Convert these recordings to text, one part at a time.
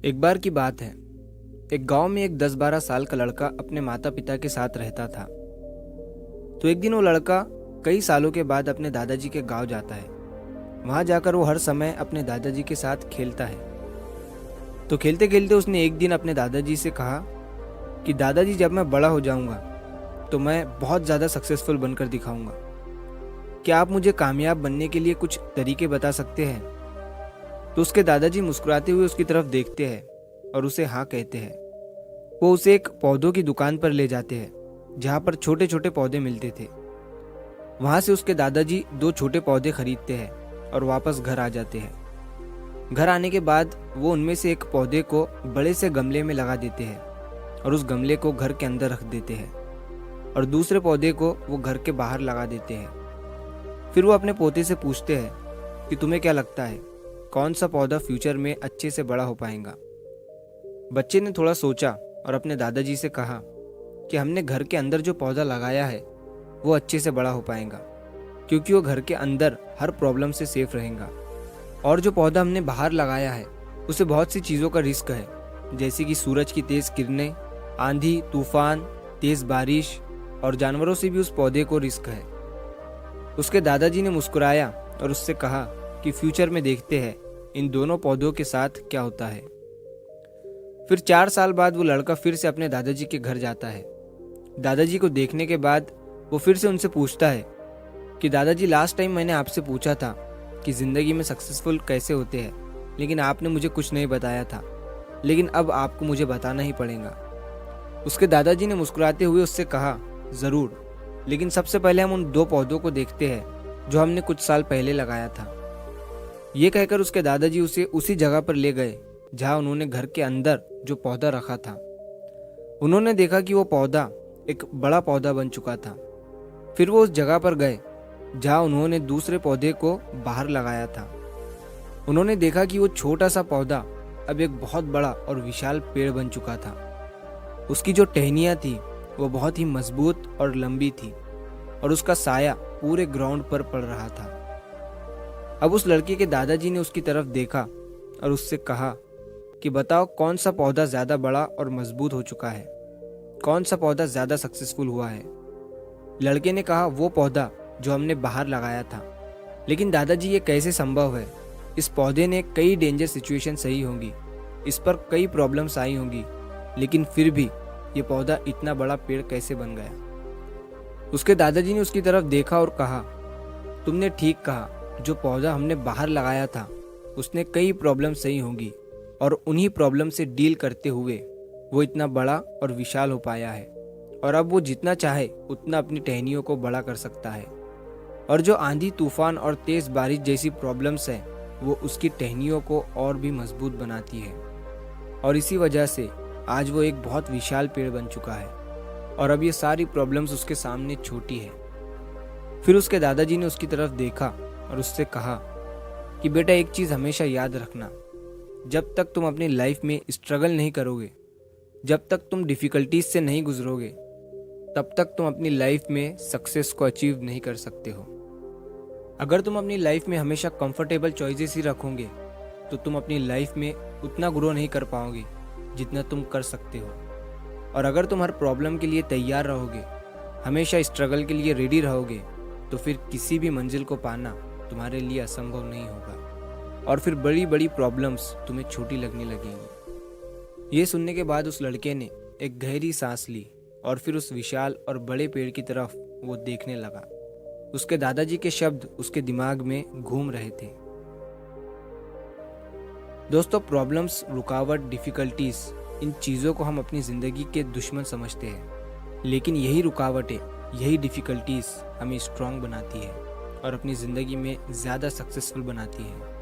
एक बार की बात है। एक गांव में एक 10-12 साल का लड़का अपने माता पिता के साथ रहता था। तो एक दिन वो लड़का कई सालों के बाद अपने दादाजी के गांव जाता है। वहां जाकर वो हर समय अपने दादाजी के साथ खेलता है। तो खेलते खेलते उसने एक दिन अपने दादाजी से कहा कि दादाजी, जब मैं बड़ा हो जाऊंगा तो मैं बहुत ज़्यादा सक्सेसफुल बनकर दिखाऊंगा। क्या आप मुझे कामयाब बनने के लिए कुछ तरीके बता सकते हैं? तो उसके दादाजी मुस्कुराते हुए उसकी तरफ देखते हैं और उसे हाँ कहते हैं। वो उसे एक पौधों की दुकान पर ले जाते हैं जहाँ पर छोटे छोटे पौधे मिलते थे। वहाँ से उसके दादाजी 2 छोटे पौधे खरीदते हैं और वापस घर आ जाते हैं। घर आने के बाद वो उनमें से एक पौधे को बड़े से गमले में लगा देते हैं और उस गमले को घर के अंदर रख देते हैं और दूसरे पौधे को वो घर के बाहर लगा देते हैं। फिर वो अपने पोते से पूछते हैं कि तुम्हें क्या लगता है, कौन सा पौधा फ्यूचर में अच्छे से बड़ा हो पाएगा? बच्चे ने थोड़ा सोचा और अपने दादाजी से कहा कि हमने घर के अंदर जो पौधा लगाया है वो अच्छे से बड़ा हो पाएगा, क्योंकि वो घर के अंदर हर प्रॉब्लम से सेफ रहेगा। और जो पौधा हमने बाहर लगाया है उसे बहुत सी चीज़ों का रिस्क है, जैसे कि सूरज की तेज़ किरणें, आंधी तूफान, तेज़ बारिश और जानवरों से भी उस पौधे को रिस्क है। उसके दादाजी ने मुस्कुराया और उससे कहा कि फ्यूचर में देखते हैं इन दोनों पौधों के साथ क्या होता है। फिर 4 साल बाद वो लड़का फिर से अपने दादाजी के घर जाता है। दादाजी को देखने के बाद वो फिर से उनसे पूछता है कि दादाजी, लास्ट टाइम मैंने आपसे पूछा था कि ज़िंदगी में सक्सेसफुल कैसे होते हैं, लेकिन आपने मुझे कुछ नहीं बताया था, लेकिन अब आपको मुझे बताना ही पड़ेगा। उसके दादाजी ने मुस्कुराते हुए उससे कहा, ज़रूर, लेकिन सबसे पहले हम उन 2 पौधों को देखते हैं जो हमने कुछ साल पहले लगाया था। ये कहकर उसके दादाजी उसे उसी जगह पर ले गए जहाँ उन्होंने घर के अंदर जो पौधा रखा था। उन्होंने देखा कि वो पौधा एक बड़ा पौधा बन चुका था। फिर वो उस जगह पर गए जहाँ उन्होंने दूसरे पौधे को बाहर लगाया था। उन्होंने देखा कि वो छोटा सा पौधा अब एक बहुत बड़ा और विशाल पेड़ बन चुका था। उसकी जो टहनियाँ थी वो बहुत ही मजबूत और लंबी थी और उसका साया पूरे ग्राउंड पर पड़ रहा था। अब उस लड़के के दादाजी ने उसकी तरफ देखा और उससे कहा कि बताओ, कौन सा पौधा ज़्यादा बड़ा और मजबूत हो चुका है, कौन सा पौधा ज़्यादा सक्सेसफुल हुआ है? लड़के ने कहा, वो पौधा जो हमने बाहर लगाया था। लेकिन दादाजी, ये कैसे संभव है? इस पौधे ने कई डेंजर सिचुएशन सही होंगी, इस पर कई प्रॉब्लम्स आई होंगी, लेकिन फिर भी ये पौधा इतना बड़ा पेड़ कैसे बन गया? उसके दादाजी ने उसकी तरफ देखा और कहा, तुमने ठीक कहा, जो पौधा हमने बाहर लगाया था उसने कई प्रॉब्लम सही होंगी और उन्हीं प्रॉब्लम से डील करते हुए वो इतना बड़ा और विशाल हो पाया है, और अब वो जितना चाहे उतना अपनी टहनियों को बड़ा कर सकता है। और जो आंधी तूफान और तेज़ बारिश जैसी प्रॉब्लम्स हैं वो उसकी टहनियों को और भी मजबूत बनाती है, और इसी वजह से आज वो एक बहुत विशाल पेड़ बन चुका है और अब ये सारी प्रॉब्लम्स उसके सामने छोटी है। फिर उसके दादाजी ने उसकी तरफ देखा और उससे कहा कि बेटा, एक चीज़ हमेशा याद रखना, जब तक तुम अपनी लाइफ में स्ट्रगल नहीं करोगे, जब तक तुम डिफ़िकल्टीज से नहीं गुजरोगे, तब तक तुम अपनी लाइफ में सक्सेस को अचीव नहीं कर सकते हो। अगर तुम अपनी लाइफ में हमेशा कंफर्टेबल चॉइसेस ही रखोगे तो तुम अपनी लाइफ में उतना ग्रो नहीं कर पाओगे जितना तुम कर सकते हो। और अगर तुम हर प्रॉब्लम के लिए तैयार रहोगे, हमेशा स्ट्रगल के लिए रेडी रहोगे, तो फिर किसी भी मंजिल को पाना तुम्हारे लिए असंभव नहीं होगा और फिर बड़ी बड़ी प्रॉब्लम्स तुम्हें छोटी लगने लगेंगी। ये सुनने के बाद उस लड़के ने एक गहरी सांस ली और फिर उस विशाल और बड़े पेड़ की तरफ वो देखने लगा। उसके दादाजी के शब्द उसके दिमाग में घूम रहे थे। दोस्तों, प्रॉब्लम्स, रुकावट, डिफ़िकल्टीज, इन चीज़ों को हम अपनी ज़िंदगी के दुश्मन समझते हैं, लेकिन यही रुकावटें, यही डिफ़िकल्टीज हमें स्ट्रांग बनाती है और अपनी ज़िंदगी में ज़्यादा सक्सेसफुल बनाती है।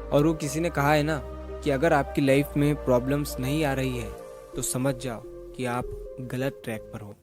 और वो किसी ने कहा है ना कि अगर आपकी लाइफ में प्रॉब्लम्स नहीं आ रही है तो समझ जाओ कि आप गलत ट्रैक पर हो।